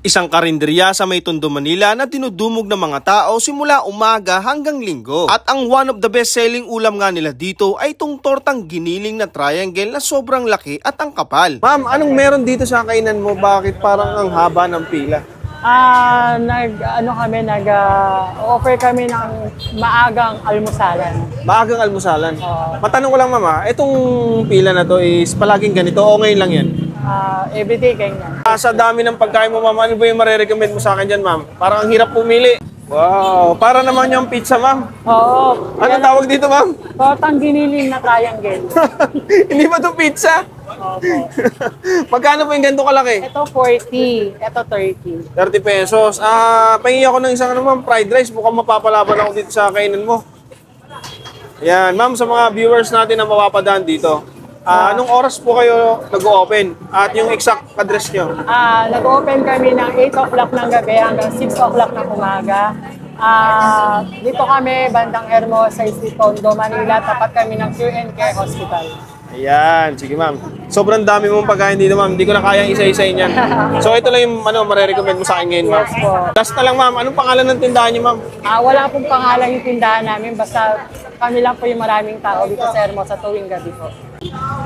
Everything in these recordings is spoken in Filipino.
Isang karinderya sa may Tondo, Manila na dinudumog ng mga tao simula umaga hanggang linggo. At ang one of the best-selling ulam nga nila dito ay itong tortang giniling na triangle na sobrang laki at ang kapal. Ma'am, anong meron dito sa kainan mo? Bakit parang ang haba ng pila? Offer kami ng maagang almusalan. Maagang almusalan? Matanong ko lang, mama, itong pila na to is palaging ganito o ngayon lang yan? Everyday ganyan. Sa dami ng pagkain mo, ma'am, ano ba yung marirecommend mo sa akin dyan, ma'am? Parang ang hirap pumili. Wow, para naman yung pizza, ma'am. Oo. Ano tawag dito, ma'am? Tortang giniling na triangle. Hindi ba ito pizza? Opo. Magkano po yung ganito kalaki? Ito 40, ito 30. 30 pesos. Pahingi ako ng isang ma'am, fried rice. Mukhang mapapalaban ako dito sa kainan mo. Ayan, ma'am, sa mga viewers natin na mapapadaan dito. Anong oras po kayo nag-open? At yung exact address nyo? Nag-open kami ng 8 o'clock ng gabi hanggang 6 o'clock ng umaga. Dito kami, bandang Hermosa, Tondo, Manila. Tapat kami ng Q&K Hospital. Ayan, sige ma'am. Sobrang dami mong pagkain dito, ma'am. Hindi ko na kayang isa-isahin yan. So ito lang yung marirecommend mo sa akin ngayon, ma'am. Yes po. Last na lang, ma'am. Anong pangalan ng tindahan niyo, ma'am? Wala pong pangalan yung tindahan namin. Basta kami lang po yung maraming tao dito sa Hermosa tuwing gabi po.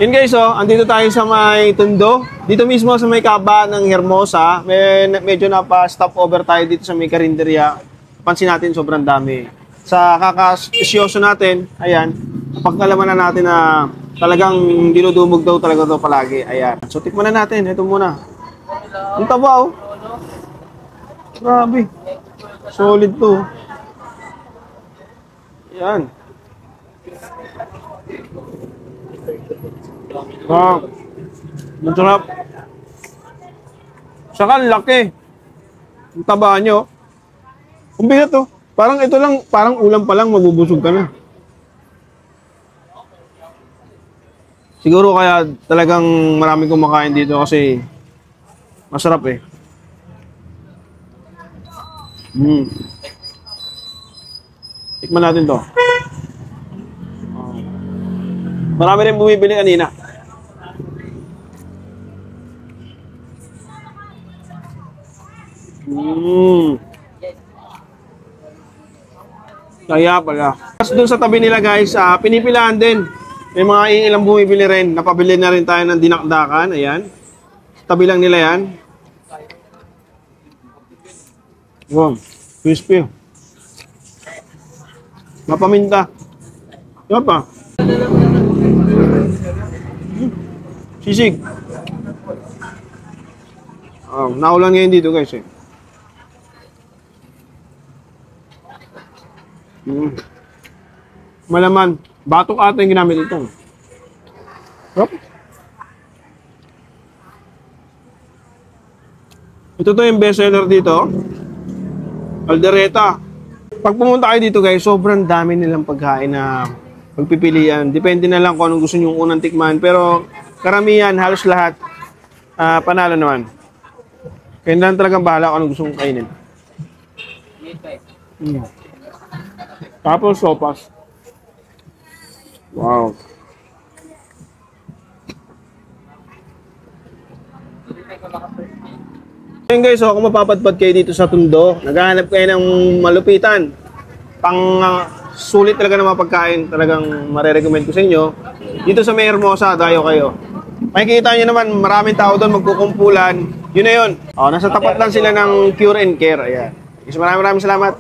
Yun guys, andito tayo sa may Tondo. Dito mismo sa may kaba ng Hermosa. Medyo napa-stop over tayo dito sa may karinderya. Pansin natin, sobrang dami. Sa kakasyoso natin, ayan, pagkalaman na natin na talagang dinudumog daw talaga ito palagi. Ayan. So, tikman na natin. Ito muna. Ang taba, oh. Grabe. Solid to. Ayan. Ang sarap. Saka ang laki. Ang taba nyo. Ang bigat to. Parang ito lang, parang ulam pa lang, mabubusog ka na. Siguro kaya talagang maraming kumakain dito kasi masarap eh. Tikman natin to. Marami rin bumibili kanina. Kaya pala. Tapos doon sa tabi nila guys, pinipilahan din. May mga ilang bumibili rin. Napabili na rin tayo ng dinakdakan. Ayan. Tabi lang nila yan. Wow. Crispy. Mapaminta. Diba pa? Sisig. Naulan ngayon dito guys eh. Malaman. Batok ata yung ginamit ito. Hop. Ito to yung best seller dito. Caldereta. Pag pumunta kayo dito guys, sobrang dami nilang pagkain na pagpipilian. Depende na lang kung anong gusto nyo unang tikman. Pero karamihan, halos lahat, panalo naman. Kaya na talagang bahala kung anong gusto mong kainin. Tapos sopas. Wow. Ngayon guys, kung mapapadpad kayo dito sa Tondo, naghahanap kayo ng malupitan, sulit talaga ng mga pagkain, talagang marirecommend ko sa inyo. Dito sa may Hermosa, dayo kayo. Makikita nyo naman, maraming tao doon magkukumpulan. Yun na yun. Nasa tapat lang sila ng Cure and Care. Ayan. Maraming salamat.